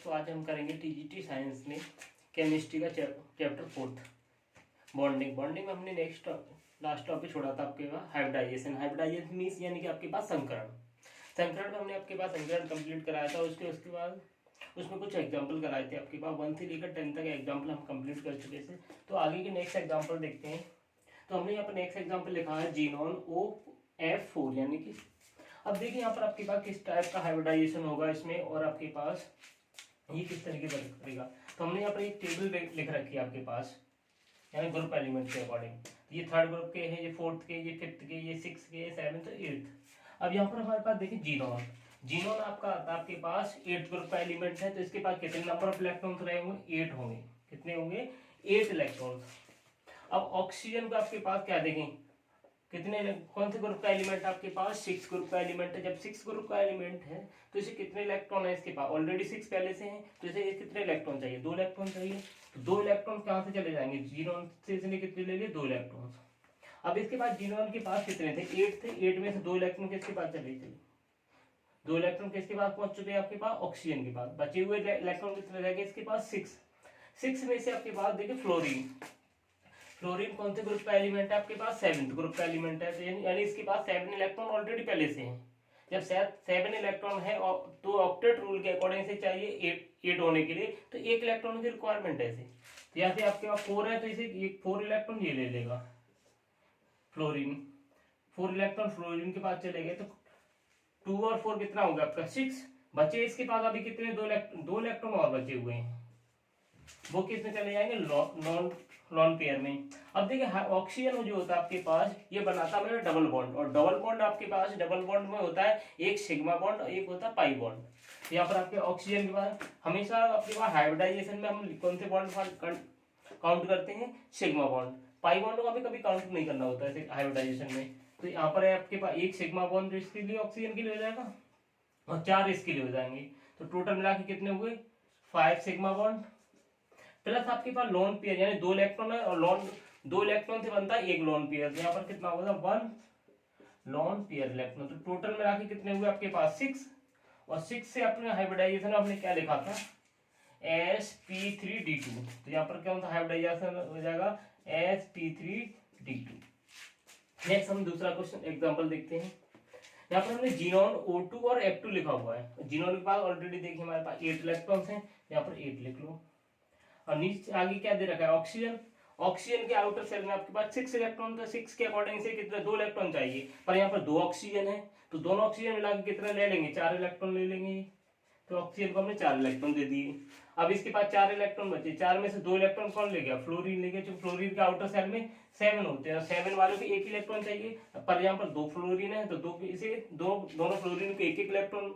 तो आज हम करेंगे टीजीटी साइंस में केमिस्ट्री का चैप्टर 4 बॉन्डिंग। बॉन्डिंग में हमने लास्ट टॉपिक छोड़ा था आपके पास हाइब्रिडाइजेशन। हाइब्रिडाइजेशन मीन्स यानी कि आपके पास संकरण। संकरण में हमने आपके पास संकरण कंप्लीट कराया था। उसके बाद उसमें कुछ एग्जाम्पल कराए थे आपके पास 1 से लेकर 10 तक एग्जाम्पल हम कंप्लीट कर चुके थे। तो आगे के नेक्स्ट एग्जाम्पल देखते हैं। तो हमने यहाँ पर नेक्स्ट एग्जाम्पल लिखा है जीनोन OF4 यानी कि अब देखिए यहाँ पर आपके पास किस टाइप का हाइब्रिडाइजेशन होगा इसमें और आपके पास ये किस तरीके पर करेगा। तो हमने यहाँ पर एक टेबल लिख रखी है आपके पास यानी ग्रुप एलिमेंट के अकॉर्डिंग। ये थर्ड ग्रुप के हैं, ये फोर्थ के, ये फिफ्थ के, ये सिक्स के, सेवन्थ, एट्थ। अब यहाँ पर हमारे पास देखिए जीनोन। जीनोन आपका आता है आपके पास 8 ग्रुप का एलिमेंट है। तो इसके पास कितने नंबर ऑफ इलेक्ट्रॉन्स रहे होंगे? 8 होंगे। कितने होंगे? 8 इलेक्ट्रॉन्स। अब ऑक्सीजन का आपके पास क्या देखें कितने कौन से ग्रुप का एलिमेंट है आपके पास? 6 ग्रुप का एलिमेंट है। जब 6 ग्रुप का एलिमेंट है तो इसे कितने इलेक्ट्रॉन है इसके पास? ऑलरेडी 6 पहले से हैं तो इसे कितने इलेक्ट्रॉन चाहिए? 2 इलेक्ट्रॉन चाहिए। तो 2 इलेक्ट्रॉन कहाँ से चले जाएंगे? जीनोन से इसने कितने ले लिए? 2 इलेक्ट्रॉन। अब इसके पास जीनोन के पास कितने थे? 8 थे। 8 में से 2 इलेक्ट्रॉन किसके पास चले थे? 2 इलेक्ट्रॉन किसके पास पहुंच चुके हैं आपके पास? ऑक्सीजन के पास। बचे हुए इलेक्ट्रॉन कितने रह गए इसके पास? 6 में से आपके पास देखिए फ्लोरीन। फ्लोरीन कौन से ग्रुप का एलिमेंट है आपके पास? 7th ग्रुप का एलिमेंट है। तो यानी इसके पास 7 इलेक्ट्रॉन ऑलरेडी पहले से हैं। जब 7 इलेक्ट्रॉन है तो ऑक्टेट रूल के अकॉर्डिंग से चाहिए 8 होने के लिए तो 1 इलेक्ट्रॉन की रिक्वायरमेंट है इसे। तो यहाँ से आपके पास 4 है तो इसे 4 इलेक्ट्रॉन ये ले लेगा फ्लोरीन। 4 इलेक्ट्रॉन फ्लोरीन के पास चले गए तो 2 और 4 कितना होगा आपका? 6 बचे इसके पास अभी कितने? 2 इलेक्ट्रॉन और बचे हुए हैं। वो किसमें चले जाएंगे? लॉन पेयर में। अब देखिए ऑक्सीजन जो होता है आपके पास ये बनाता है डबल बॉन्ड। और डबल बॉन्ड आपके पास डबल बॉन्ड में होता है एक सिग्मा बॉन्ड और एक होता है पाई बॉन्ड। यहाँ पर आपके ऑक्सीजन के पास हमेशा आपके पास हाइब्रिडाइजेशन में हम कौन से बॉन्ड काउंट करते हैं? Sigma bond. पाई बॉन्ड को कभी काउंट नहीं करना होता है हाइब्रिडाइजेशन में। तो यहाँ पर आपके पास एक सिग्मा बॉन्ड इसके लिए ऑक्सीजन के लिए हो जाएगा और 4 इसके लिए हो जाएंगे। तो टोटल मिला के कितने हुए? 5 सिग्मा बॉन्ड प्लस आपके पास लोन पेयर यानी 2 इलेक्ट्रॉन है और 2 इलेक्ट्रॉन से बनता है एक लोन पेयर। तो यहाँ पर कितना होगा? 1 लोन पेयर इलेक्ट्रॉन। तो टोटल मिला के कितने हुए आपके पास? 6। और 6 से अपने हाइब्रिडाइजेशन आपने क्या लिखा था? sp3d2। तो यहाँ पर क्या हाइब्रिडाइजेशन हो जाएगा? sp3d2। नेक्स्ट हम दूसरा क्वेश्चन एग्जांपल देखते हैं। यहाँ पर हमने जीनोन O2 और F2 लिखा हुआ है। जीनोन के पास ऑलरेडी देखिए हमारे पास 8 इलेक्ट्रॉन्स हैं। यहाँ पर 8 लिख लो और नीचे आगे क्या दे रखा है? ऑक्सीजन। ऑक्सीजन के आउटर सेल में आपके पास 6 इलेक्ट्रॉन। तो 6 के अकॉर्डिंग से कितने? 2 इलेक्ट्रॉन चाहिए पर यहाँ पर 2 ऑक्सीजन है तो दोनों ऑक्सीजन मिला के कितने ले लेंगे? 4 इलेक्ट्रॉन ले लेंगे। तो ऑक्सीजन को हमने 4 इलेक्ट्रॉन दे दिए। अब इसके पास 4 इलेक्ट्रॉन बचे। 4 में से 2 इलेक्ट्रॉन कौन ले गया? फ्लोरीन ले गया। जो फ्लोरीन के आउटर सेल में 7 होते हैं और 7 वालों को 1 इलेक्ट्रॉन चाहिए पर यहाँ पर 2 फ्लोरीन है तो दोनों फ्लोरीन को 1 इलेक्ट्रॉन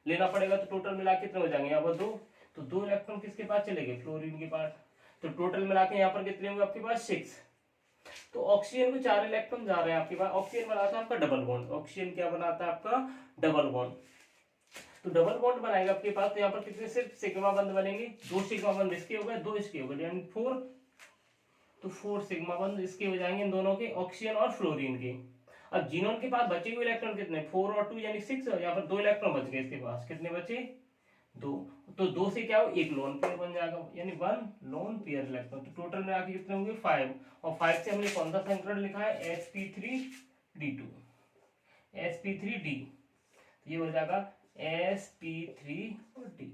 लेना पड़ेगा। तो टोटल मिला कितने हो जाएंगे? यहाँ पर 2। तो 2 इलेक्ट्रॉन किसके पास चले गए? फ्लोरीन के पास। तो टोटल मिला के यहाँ पर कितने हुए आपके पास? 6। तो ऑक्सीजन को 4 इलेक्ट्रॉन जा रहे हैं आपके पास। ऑक्सीजन बनाता है आपका डबल बॉन्ड। ऑक्सीजन क्या बनाता है आपका? Double bond. तो डबल बॉन्ड बनाएगा आपके पास। तो यहाँ पर कितने सिर्फ सिग्मा बंद बनेंगे? 2 सिग्मा बंद इसके हो गए, 2 इसके हो गए यानी 4। तो 4 सिग्मा बंद इसके हो जाएंगे इन दोनों के, ऑक्सीजन और फ्लोरीन के। अब जीनोन के पास बचे हुए इलेक्ट्रॉन कितने? 4 और 2 यानी 6। यहाँ पर 2 इलेक्ट्रॉन बच गए इसके पास। कितने बचे? 2। तो 2 से क्या हो? एक लोन पेयर बन जाएगा यानी 1 लोन पेयर इलेक्ट्रॉन। तो टोटल में आके कितने होंगे? 5। और 5 से हमने कौन सा संकरण लिखा है? sp3d2 sp3d। ये हो जाएगा sp3d।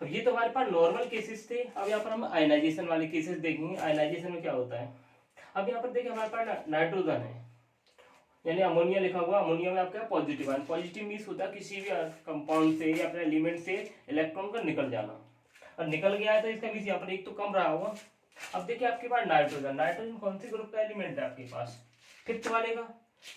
अब ये तो हमारे पास नॉर्मल केसेस थे। अब यहाँ पर हम आयनाइजेशन वाले केसेस देखेंगे। आयनाइजेशन में क्या होता है? अब यहाँ पर देखिए हमारे पास नाइट्रोजन है यानी अमोनिया लिखा हुआ। अमोनिया में आपका पॉजिटिव आयन। पॉजिटिव मीन्स होता है किसी भी कंपाउंड से या अपने एलिमेंट से इलेक्ट्रॉन का निकल जाना। और निकल गया है तो इसका मीन्स यहाँ पर एक तो कम रहा होगा। अब देखिए आपके पास नाइट्रोजन। नाइट्रोजन कौन से ग्रुप का एलिमेंट है आपके पास? 5th वाले का।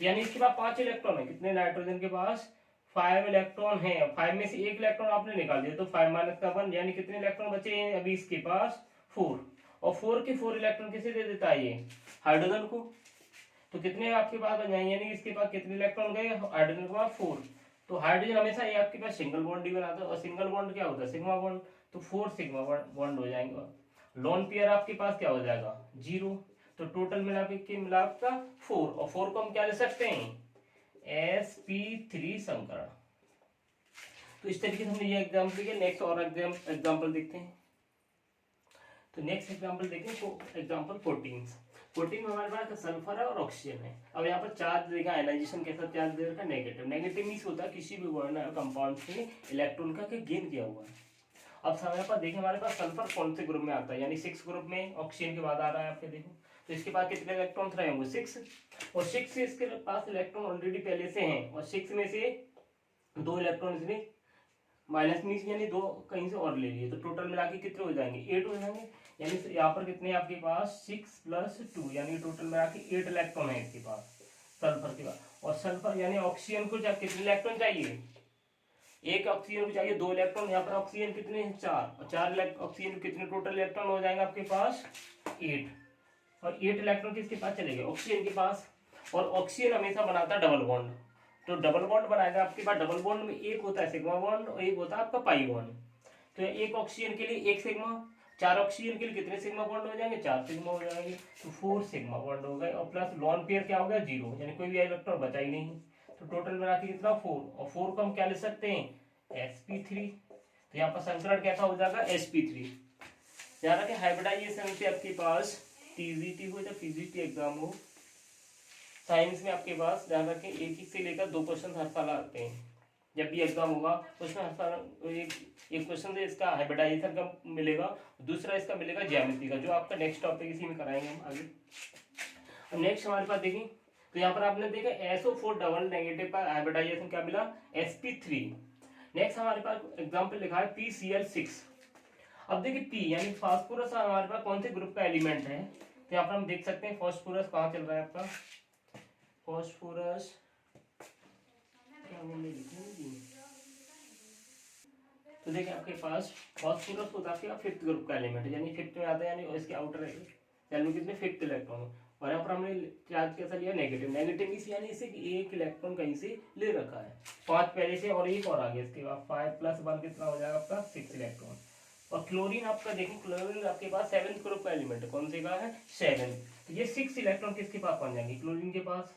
यानी इसके पास 5 इलेक्ट्रॉन है। कितने नाइट्रोजन के पास? 5 इलेक्ट्रॉन है। 5 में से 1 इलेक्ट्रॉन आपने निकाल दिया तो 5 माइनस का 1 यानी कितने इलेक्ट्रॉन बचे हैं अभी इसके पास? 4। और 4 के 4 इलेक्ट्रॉन किसे दे देता है? ये हाइड्रोजन को। तो कितने आपके पास बन जाएंगे यानी इसके पास कितने इलेक्ट्रॉन गए? हाइड्रोजन के पास 4। तो हाइड्रोजन हमेशा ये आपके पास सिंगल बॉन्ड ही बनाता है और सिंगल बॉन्ड क्या होता है? Sigma bond. तो 4 सिग्मा बॉन्ड हो जाएंगे। लोन पेयर आपके पास क्या हो जाएगा? 0। तो टोटल मिला का 4 और 4 को हम क्या ले सकते हैं? sp3 संकरण। तो इस तरीके से हमने ये एग्जाम्पल किया। नेक्स्ट और एग्जाम्पल देखते हैं। तो नेक्स्ट एग्जाम्पल देखें, एग्जाम्पल 14 में हमारे पास सल्फर है और ऑक्सीजन है। अब यहाँ पर चार्ज देखा, आयनाइजेशन कैसा चार्ज दे रखा, नेगेटिव। नेगेटिव मीन्स होता है किसी भी वर्ण कंपाउंड से इलेक्ट्रॉन का गेन किया हुआ है। अब हमारे पास देखें, हमारे पास सल्फर कौन से ग्रुप में आता है, यानी 6 ग्रुप में ऑक्सीजन के बाद आ रहा है आपके। देखो तो इसके पास कितने इलेक्ट्रॉन रहे होंगे, 6, और 6 से इसके पास इलेक्ट्रॉन ऑलरेडी पहले से हैं, और 6 में से 2 इलेक्ट्रॉन इसने माइनस मीन्स यानी 2 कहीं से और ले लिए, तो टोटल मिला के कितने हो जाएंगे, 8 हो जाएंगे। यानी यहाँ पर कितने आपके पास 6 + 2, यानी टोटल मिला के 8 इलेक्ट्रॉन है इसके पास सल्फर के पास। और सल्फर यानी ऑक्सीजन को कितने इलेक्ट्रॉन चाहिए, एक ऑक्सीजन को चाहिए 2 इलेक्ट्रॉन। यहाँ पर ऑक्सीजन कितने हैं, 4, और 4 ऑक्सीजन कितने टोटल इलेक्ट्रॉन हो जाएंगे आपके पास 8, और 8 इलेक्ट्रॉन किसके पास चले गए, ऑक्सीजन के पास। और ऑक्सीजन हमेशा बनाता है डबल बॉन्ड, तो डबल बॉन्ड बनाएगा आपके पास। डबल बॉन्ड में एक होता है सिग्मा बॉन्ड और एक होता है आपका पाई बॉन्ड। तो एक ऑक्सीजन के लिए 1 सिग्मा, 4 ऑक्सीजन के लिए कितने सिग्मा बॉन्ड हो जाएंगे, 4 सिग्मा हो जाएंगे, तो 4 सिग्मा बॉन्ड हो गए। और प्लस लॉन पेयर क्या हो गया, 0, यानी कोई भी इलेक्ट्रॉन बचा ही नहीं। तो टोटल मिला के कितना 4, और 4 को हम क्या ले सकते हैं, sp3। तो यहाँ पर संकरण कैसा हो जाएगा, sp3। ध्यान रखें हाइब्रिडाइजेशन से आपके पास टीजीटी हो या पीजीटी एग्जाम हो, साइंस में आपके पास ध्यान रखें एक से लेकर 2 क्वेश्चन हर साल आते हैं। जब भी एग्जाम होगा उसमें हर साल एक क्वेश्चन से इसका हाइब्रिडाइजेशन का मिलेगा, दूसरा इसका मिलेगा ज्यामिति का, जो आपका नेक्स्ट टॉपिक इसी में कराएंगे हम आगे। नेक्स्ट हमारे पास देखें, तो यहाँ पर आपने देखा SO4 डबल नेगेटिव का हाइब्रिडाइजेशन क्या मिला, sp3। नेक्स्ट हमारे पास एग्जाम्पल लिखा है PCl6। अब देखिए P यानी फास्फोरस हमारे पास कौन से ग्रुप का एलिमेंट है, तो यहाँ पर हम देख सकते हैं फास्फोरस कहाँ चल रहा है आपका, फास्फोरस क्या बोले लिखेंगे, तो देखिए आपके पास फास्फोरस होता है 5th ग्रुप का एलिमेंट, यानी 5th में आता है, यानी इसके आउटर सेल में कितने 5th इलेक्ट्रॉन। और यहाँ पर हमने चार्ज कैसा लिया, नेगेटिव। नेगेटिव इस यानी इसे एक इलेक्ट्रॉन कहीं से ले रखा है, 5 पहले से और एक और आगे, इसके बाद 5 + 1 कितना हो जाएगा आपका 6 इलेक्ट्रॉन। और क्लोरीन आपका देखें, क्लोरीन आपके पास 7th ग्रुप का एलिमेंट है, कौन से का है 7। तो ये 6 इलेक्ट्रॉन किसके पास बन जाएंगे, क्लोरीन के पास,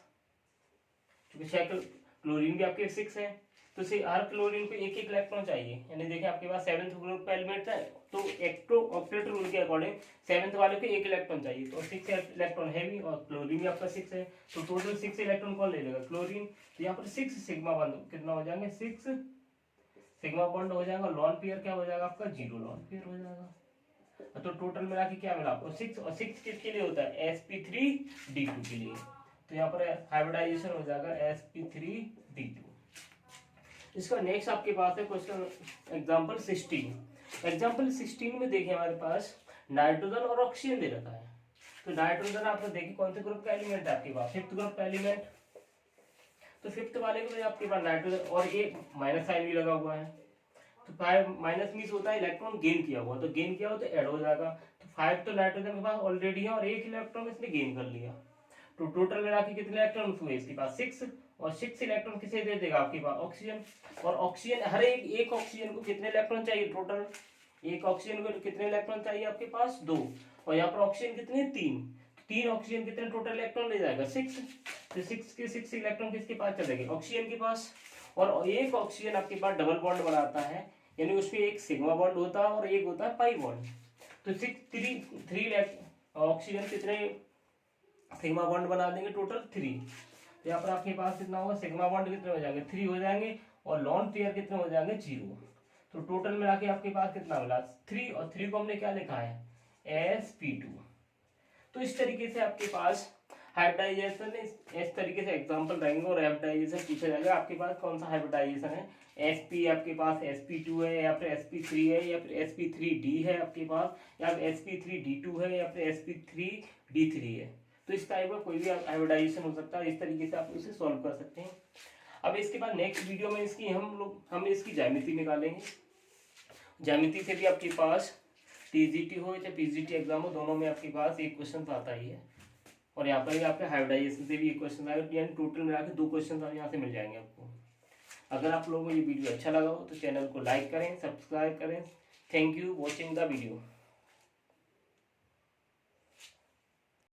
क्योंकि क्लोरीन भी आपके 6 है, तो हर क्लोरीन को एक इलेक्ट्रॉन चाहिए। यानी देखिए आपके पास 7th ग्रुप का एलिमेंट है, तो ऑक्टेट रूल के अकॉर्डिंग 7th वाले को 1 इलेक्ट्रॉन चाहिए, तो 6 इलेक्ट्रॉन है भी, और क्लोरीन भी आपका 6 है, तो टोटल 6 इलेक्ट्रॉन कौन ले लेगा, क्लोरीन। तो यहाँ पर 6 सिग्मा बॉन्ड कितना हो जाएंगे, 6 सिग्मा बॉन्ड हो जाएगा। लॉन पेयर क्या हो जाएगा आपका, 0 लॉन पेयर हो जाएगा। तो टोटल मिला के क्या मिला आपको 6, और 6 किसके लिए होता है, sp3d2 के लिए। तो यहाँ पर हाइब्रिडाइजेशन हो जाएगा sp3d2। इसका नेक्स्ट आपके पास है क्वेश्चन एग्जांपल 16। एग्जांपल 16 में देखिए हमारे पास नाइट्रोजन और ऑक्सीजन दे रखा है। तो नाइट्रोजन आपने देखिए कौन से ग्रुप का एलिमेंट है आपके पास, 5th ग्रुप का एलिमेंट। तो 5th वाले को आपके पास नाइट्रोजन, और एक माइनस साइन भी लगा हुआ है, तो 5 माइनस मीन्स होता है इलेक्ट्रॉन गेन किया हुआ, तो गेन किया हो तो ऐड हो जाएगा। तो 5 तो नाइट्रोजन के पास ऑलरेडी है, और 1 इलेक्ट्रॉन इसने गेन कर लिया, तो टोटल मिला के कितने इलेक्ट्रॉन हुए इसके पास 6, और 6 इलेक्ट्रॉन किसे दे देगा आपके पास ऑक्सीजन। और ऑक्सीजन हर एक ऑक्सीजन को कितने इलेक्ट्रॉन चाहिए, टोटल एक ऑक्सीजन को कितने इलेक्ट्रॉन चाहिए आपके पास 2, और यहाँ पर ऑक्सीजन कितने 3 ऑक्सीजन कितने टोटल इलेक्ट्रॉन ले जाएगा 6, तो 6 के 6 इलेक्ट्रॉन किसके पास चलेंगे, ऑक्सीजन के पास। और एक ऑक्सीजन आपके पास डबल बॉन्ड बनाता है, यानी उसमें एक सिग्मा बॉन्ड होता है और एक होता है पाई बॉन्ड। तो 3 ऑक्सीजन कितने सिग्मा बॉन्ड बना देंगे, टोटल 3। यहाँ पर आपके पास कितना होगा, सिग्मा बॉन्ड कितने हो जाएंगे 3 हो जाएंगे, और लॉन पेयर कितने हो जाएंगे 0। तो टोटल मिला के आपके पास कितना मिला 3, और 3 को हमने क्या लिखा है sp2। तो इस तरीके से आपके पास हाइब्रिडाइजेशन इस तरीके से एग्जांपल रहेंगे, और हाइब्रिडाइजेशन पूछा जाएगा आपके पास कौन सा हाइब्रिडाइजेशन है, sp आपके पास sp2 है, या फिर sp3 है, या फिर sp3d है आपके पास, या फिर sp3d2 है, या फिर sp3d3 है। तो इस टाइप का कोई भी हाइब्रिडाइजेशन हो सकता है, इस तरीके से आप इसे सॉल्व कर सकते हैं। अब इसके बाद नेक्स्ट वीडियो में इसकी हम इसकी ज्यामिति निकालेंगे। ज्यामिति से भी आपके पास टीजीटी हो या पीजीटी एग्जाम हो, दोनों में आपके पास एक क्वेश्चन आता ही है, और यहाँ पर भी आपके हाइब्रिडाइजेशन से भी एक क्वेश्चन आएगा, यानी टोटल मिला के 2 क्वेश्चन यहाँ से मिल जाएंगे आपको। अगर आप लोगों को ये वीडियो अच्छा लगा हो तो चैनल को लाइक करें, सब्सक्राइब करें। Thank you watching the video.